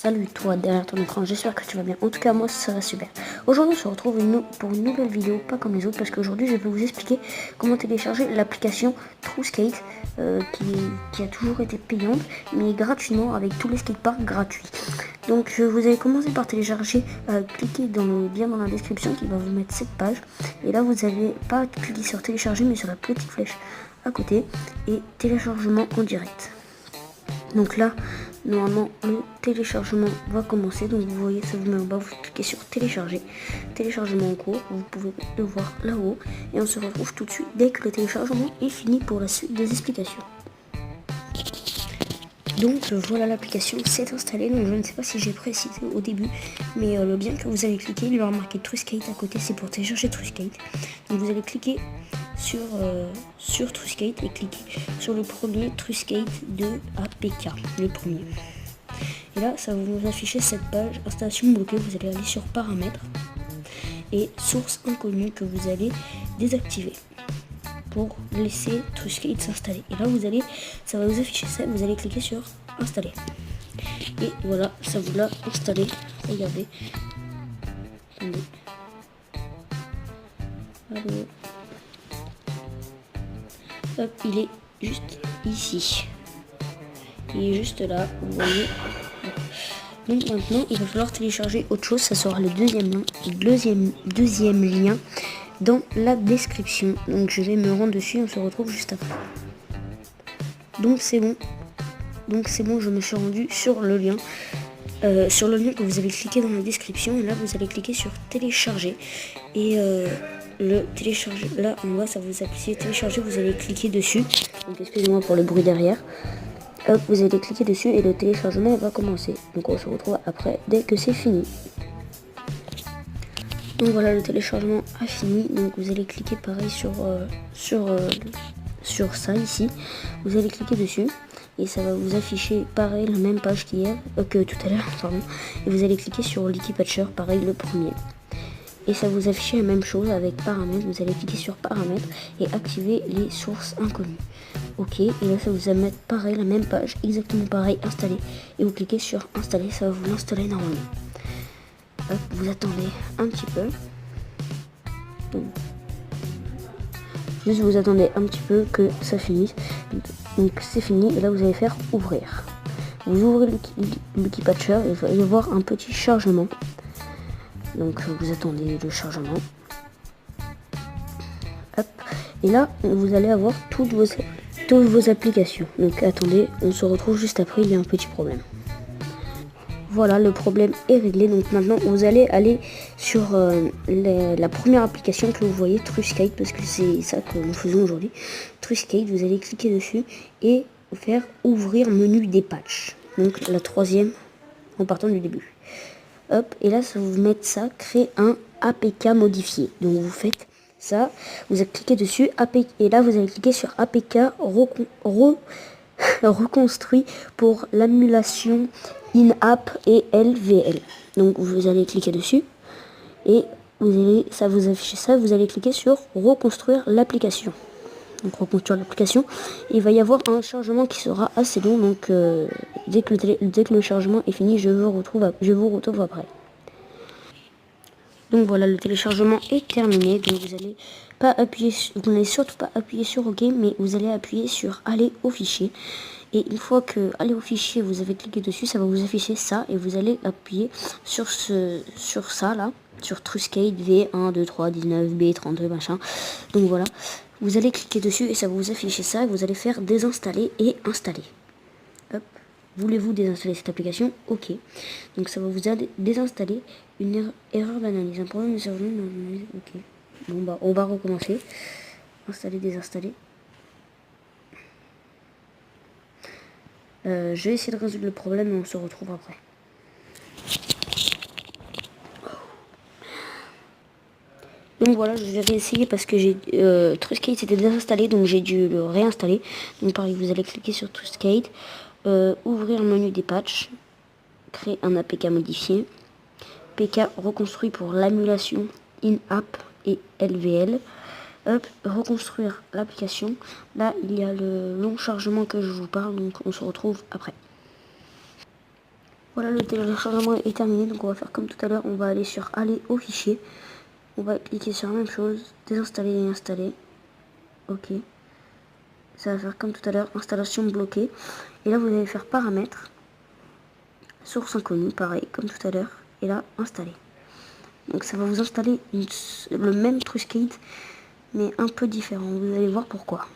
Salut toi derrière ton écran, j'espère que tu vas bien. En tout cas moi ça va super. Aujourd'hui on se retrouve pour une nouvelle vidéo, pas comme les autres, parce qu'aujourd'hui je vais vous expliquer comment télécharger l'application TrueSkate qui a toujours été payante, mais gratuitement avec tous les skateparks gratuits. Donc vous allez commencer par télécharger, cliquer dans le lien dans la description qui va vous mettre cette page. Et là vous n'allez pas cliquer sur télécharger mais sur la petite flèche à côté et téléchargement en direct. Donc là, normalement, le téléchargement va commencer. Donc vous voyez, ça vous met en bas, vous cliquez sur télécharger. Téléchargement en cours, vous pouvez le voir là-haut. Et on se retrouve tout de suite dès que le téléchargement est fini pour la suite des explications. Donc voilà, l'application s'est installée. Donc je ne sais pas si j'ai précisé au début, mais le lien que vous allez cliquer, il y aura marqué TrueSkate à côté, c'est pour télécharger TrueSkate. Donc vous allez cliquer sur TrueSkate et cliquer sur le premier TrueSkate de APK, le premier. Et là, ça va vous afficher cette page installation bloquée. Vous allez aller sur paramètres et source inconnue que vous allez désactiver pour laisser TrueSkate s'installer. Et là, ça va vous afficher ça. Vous allez cliquer sur installer. Et voilà, ça vous l'a installé. Regardez. Attendez. Allô. Hop, il est juste ici. Il est juste là, vous voyez. Donc maintenant, il va falloir télécharger autre chose. Ça sera le deuxième lien dans la description. Donc je vais me rendre dessus. On se retrouve juste après. Donc c'est bon. Je me suis rendu sur le lien. Que vous avez cliqué dans la description. Et là, vous allez cliquer sur télécharger. Et le télécharger, là en bas, ça vous affiche télécharger. Vous allez cliquer dessus. Donc excusez-moi pour le bruit derrière. Hop, vous allez cliquer dessus et le téléchargement va commencer. Donc on se retrouve après dès que c'est fini. Donc voilà, le téléchargement a fini. Donc vous allez cliquer pareil sur ça ici. Vous allez cliquer dessus et ça va vous afficher pareil la même page que tout à l'heure, pardon. Et vous allez cliquer sur Licky Patcher, pareil le premier. Et ça vous affiche la même chose avec paramètres. Vous allez cliquer sur paramètres et activer les sources inconnues. Ok, et là ça vous va mettre pareil, la même page, exactement pareil, installer. Et vous cliquez sur installer, ça va vous l'installer normalement. Hop, vous attendez un petit peu. Juste vous attendez un petit peu que ça finisse. Donc c'est fini, et là vous allez faire ouvrir. Vous ouvrez le Key Patcher et il va y avoir un petit chargement. Donc vous attendez le chargement. Hop, et là vous allez avoir toutes vos applications. Donc attendez, on se retrouve juste après, il y a un petit problème. Voilà, le problème est réglé. Donc maintenant vous allez aller sur la première application que vous voyez, TrueSkate, parce que c'est ça que nous faisons aujourd'hui. TrueSkate, vous allez cliquer dessus et faire ouvrir menu des patchs. Donc la troisième en partant du début. Hop, et là ça vous met ça, créer un APK modifié. Donc vous faites ça, vous allez cliquer dessus, et là vous allez cliquer sur APK reconstruit pour l'annulation in-app et LVL. Donc vous allez cliquer dessus et ça vous affiche ça, vous allez cliquer sur reconstruire l'application. Donc reconstruire l'application, il va y avoir un chargement qui sera assez long, donc dès que le chargement est fini, je vous retrouve après. Donc voilà, le téléchargement est terminé. Donc vous n'allez surtout pas appuyer sur OK, mais vous allez appuyer sur aller au fichier. Et une fois que aller au fichier, vous avez cliqué dessus, ça va vous afficher ça et vous allez appuyer sur ça là, sur TrueSkate V1, 2, 3, 19, B32 machin. Donc voilà, vous allez cliquer dessus et ça va vous afficher ça et vous allez faire désinstaller et installer. Hop. Voulez-vous désinstaller cette application? Ok. Donc ça va vous désinstaller une erreur d'analyse. Un problème de serveur d'analyse. Ok. Bon bah on va recommencer. Installer, désinstaller. Je vais essayer de résoudre le problème et on se retrouve après. Donc voilà, je vais réessayer parce que TrueSkate s'était désinstallé, donc j'ai dû le réinstaller. Donc pareil, vous allez cliquer sur TrueSkate, ouvrir le menu des patchs, créer un APK modifié, PK reconstruit pour l'annulation in-app et LVL. Hop, reconstruire l'application. Là, il y a le long chargement que je vous parle, donc on se retrouve après. Voilà, le téléchargement est terminé, donc on va faire comme tout à l'heure, on va aller sur aller au fichier, on va cliquer sur la même chose, désinstaller et installer, ok, ça va faire comme tout à l'heure, installation bloquée, et là vous allez faire paramètres, source inconnue, pareil, comme tout à l'heure, et là, installer. Donc ça va vous installer le même TrueSkate, mais un peu différent, vous allez voir pourquoi.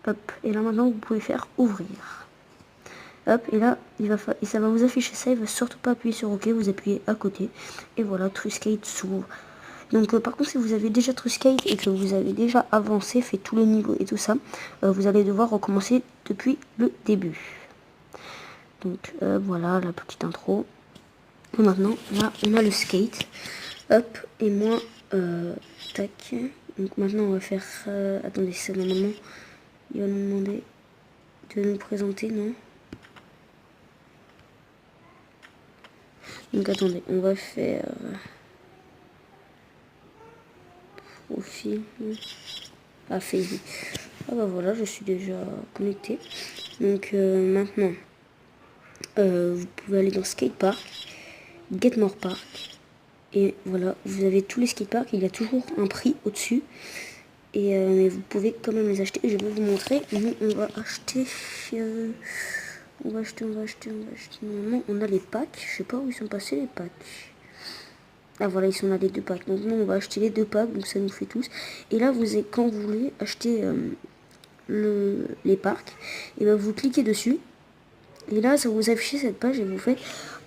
Hop, et là maintenant vous pouvez faire ouvrir. Hop, et là, et ça va vous afficher ça, il va surtout pas appuyer sur OK, vous appuyez à côté, et voilà, TrueSkate s'ouvre. Donc par contre, si vous avez déjà TrueSkate et que vous avez déjà avancé, fait tous les niveaux et tout ça, vous allez devoir recommencer depuis le début. Donc voilà la petite intro. Et maintenant, là, on a le skate. Hop, et moi, tac. Donc maintenant, on va faire... attendez, ça normalement, il va nous demander de nous présenter, non? Donc attendez, on va faire profil. Ah, Facebook. Ah bah voilà, je suis déjà connecté. Donc maintenant, vous pouvez aller dans Skatepark, Get More Park. Et voilà, vous avez tous les skateparks, il y a toujours un prix au-dessus. Et mais vous pouvez quand même les acheter. Et je vais vous montrer. Nous, on va acheter... On va acheter. Normalement, on a les packs. Je sais pas où ils sont passés les packs. Ah voilà, ils sont là les 2 packs. Donc nous, on va acheter les 2 packs. Donc ça nous fait tous. Et là, quand vous voulez acheter les parcs, et ben vous cliquez dessus. Et là, ça vous affiche cette page et vous faites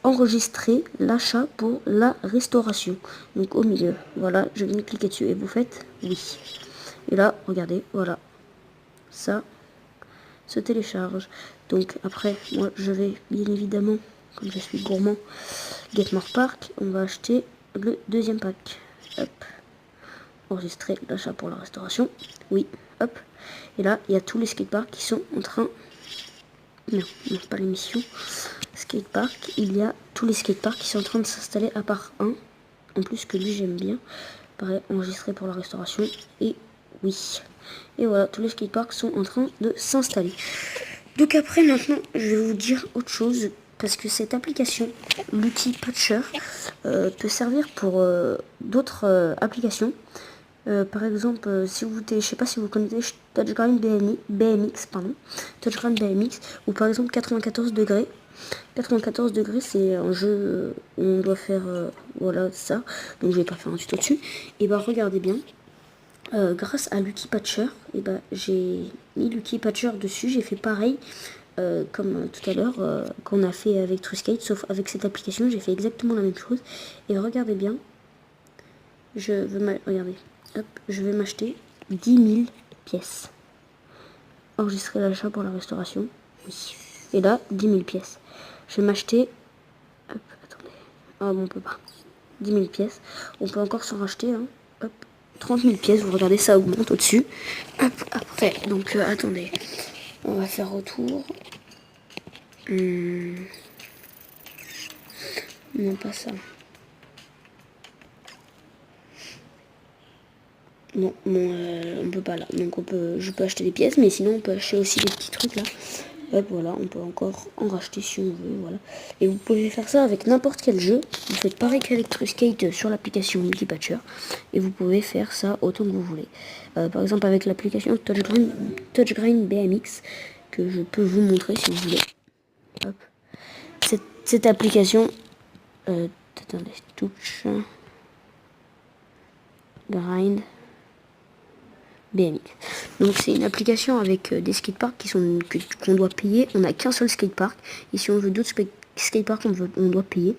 enregistrer l'achat pour la restauration. Donc au milieu, voilà, je viens de cliquer dessus et vous faites oui. Et là, regardez, voilà, ça se télécharge. Donc après, moi, je vais bien évidemment, comme je suis gourmand, Get More Park, on va acheter le 2e pack. Hop, enregistrer l'achat pour la restauration. Oui, hop. Et là, il y a tous les skateparks qui sont en train... Non, pas l'émission. Skatepark, il y a tous les skateparks qui sont en train de s'installer à part un. En plus que lui, j'aime bien. Pareil, enregistré pour la restauration. Et oui. Et voilà, tous les skateparks sont en train de s'installer. Donc après, maintenant, je vais vous dire autre chose. Parce que cette application, l'outil Patcher, peut servir pour d'autres applications. Par exemple, si vous, je sais pas si vous connaissez Touchgrind BMX, pardon, Touchgrind BMX, ou par exemple 94 degrés. 94 degrés, c'est un jeu où on doit faire, voilà, ça. Donc je vais pas faire un tuto dessus. Et bah regardez bien, grâce à l'outil Patcher, et bah j'ai mis l'outil Patcher dessus. J'ai fait pareil comme tout à l'heure qu'on a fait avec TrueSkate, sauf avec cette application, j'ai fait exactement la même chose. Et regardez bien, regardez. Hop, je vais m'acheter 10 000 pièces. Enregistrer l'achat pour la restauration. Oui. Et là, 10 000 pièces. Je vais m'acheter... Hop, attendez. Ah bon, on peut pas. 10 000 pièces. On peut encore s'en racheter. Hein. Hop, 30 000 pièces. Vous regardez, ça augmente au-dessus. Hop, après. Donc, attendez. On va faire retour. Non, pas ça. Non, on peut pas là. Donc je peux acheter des pièces, mais sinon on peut acheter aussi des petits trucs là. Hop, voilà, on peut encore en racheter si on veut, voilà. Et vous pouvez faire ça avec n'importe quel jeu. Vous faites pareil qu'avec TrueSkate sur l'application Multipatcher. Et vous pouvez faire ça autant que vous voulez. Par exemple avec l'application Touchgrind BMX, que je peux vous montrer si vous voulez. Hop. Cette application... attendez, Touchgrind BMX. Donc c'est une application avec des skateparks qu'on doit payer. On n'a qu'un seul skatepark. Et si on veut d'autres skateparks, on doit payer.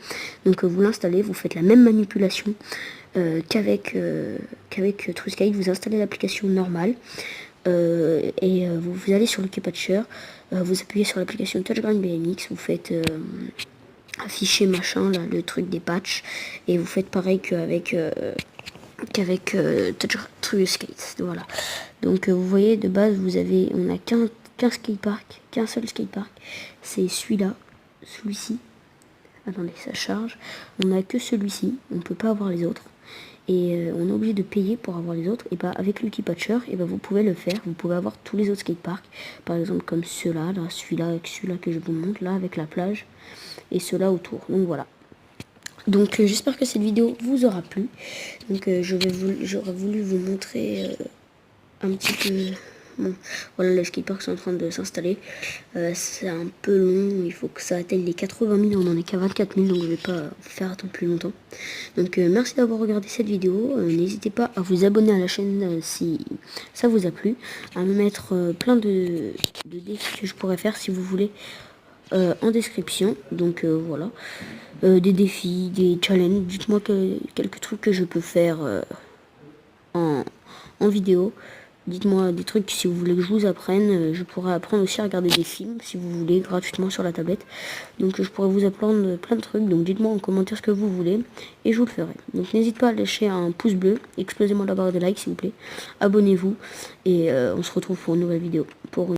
Donc vous l'installez, vous faites la même manipulation qu'avec TrueSkate. Vous installez l'application normale. Et vous allez sur le Patcher. Vous appuyez sur l'application Touchgrind BMX. Vous faites afficher machin, là, le truc des patchs. Et vous faites pareil qu'avec TrueSkate, voilà. Donc vous voyez, de base on a qu'un skatepark, qu'un seul skatepark, c'est celui-ci. Attendez, ça charge. On a que celui-ci, on peut pas avoir les autres. et on est obligé de payer pour avoir les autres. Et bah avec Lucky Patcher, et bah vous pouvez le faire. Vous pouvez avoir tous les autres skateparks, par exemple comme ceux-là, là, celui-là avec celui-là que je vous montre là avec la plage, et ceux-là autour. Donc voilà. Donc j'espère que cette vidéo vous aura plu. Donc j'aurais voulu vous montrer un petit peu. Bon, voilà, le skatepark est en train de s'installer. C'est un peu long, il faut que ça atteigne les 80 000, on en est qu'à 24 000, donc je vais pas vous faire attendre plus longtemps. Donc merci d'avoir regardé cette vidéo. N'hésitez pas à vous abonner à la chaîne si ça vous a plu, à me mettre plein de défis que je pourrais faire si vous voulez en description. Donc voilà, des défis, des challenges. Dites-moi quelques trucs que je peux faire en vidéo. Dites-moi des trucs si vous voulez que je vous apprenne. Je pourrais apprendre aussi à regarder des films si vous voulez gratuitement sur la tablette. Donc je pourrais vous apprendre plein de trucs. Donc dites-moi en commentaire ce que vous voulez et je vous le ferai. Donc n'hésitez pas à lâcher un pouce bleu. Explosez-moi la barre de like s'il vous plaît. Abonnez-vous et on se retrouve pour une nouvelle vidéo.